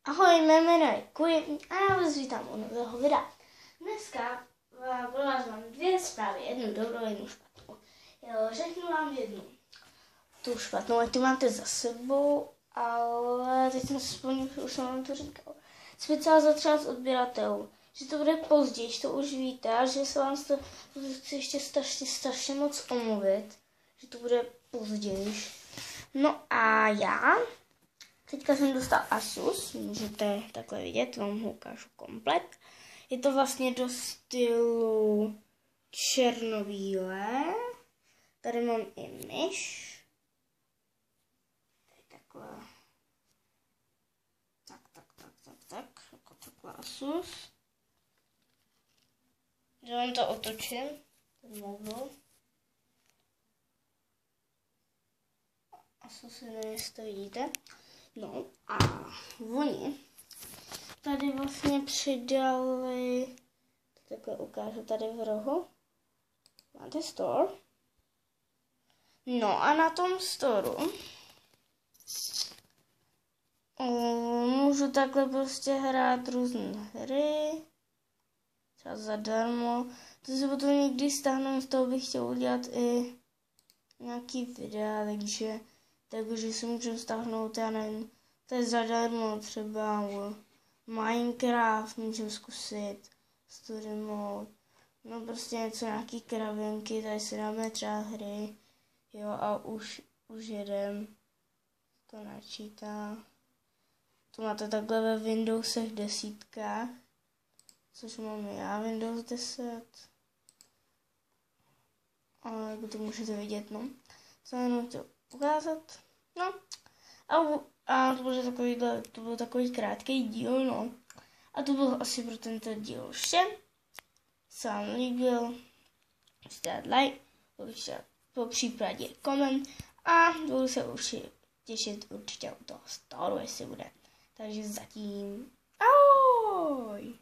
Ahoj, mé jméno je Kuj a já vás vítám u nového videa. Dneska pro vás mám dvě zprávy, jednu dobrou, jednu špatnou. Řeknu vám jednu. Tu špatnou, ať tu máte za sebou, ale teď jsem si vzpomněl, už jsem vám to říkal. Speciál třeba s odběratelů, že to bude později, že to už víte, a že se vám to chci ještě strašně moc omluvit, že to bude později. No a já teďka jsem dostal Asus, můžete takhle vidět, vám ho ukážu komplet. Je to vlastně do stylu černobílé. Tady mám i myš. Tady takhle. Tak, jako takhle Asus. Že vám to otočím, ten mobil. Asus, nevím, jestli to vidíte. No a oni tady vlastně přidali, takhle ukážu tady v rohu, máte store. No a na tom storu můžu takhle prostě hrát různé hry, třeba zadarmo. To si potom někdy stáhnu, z toho bych chtěl udělat i nějaký videa, takže si můžu stáhnout, já nevím, to je zadarmo, třeba Minecraft můžu zkusit, story mode, no prostě něco, nějaký kravěnky, tady si dáme třeba hry, jo, a už jedem, to načítá. To máte takhle ve Windowsech 10, což mám já, Windows 10. Ale jako to můžete vidět, no. Co jenom chtěl ukázat, no. A to byl takový krátký díl, no. A to bylo asi pro tento díl vše. Se vám líbil, můžete dát like, po případě koment a budu se už těšit určitě u toho storu, jestli bude. Takže zatím ahoj!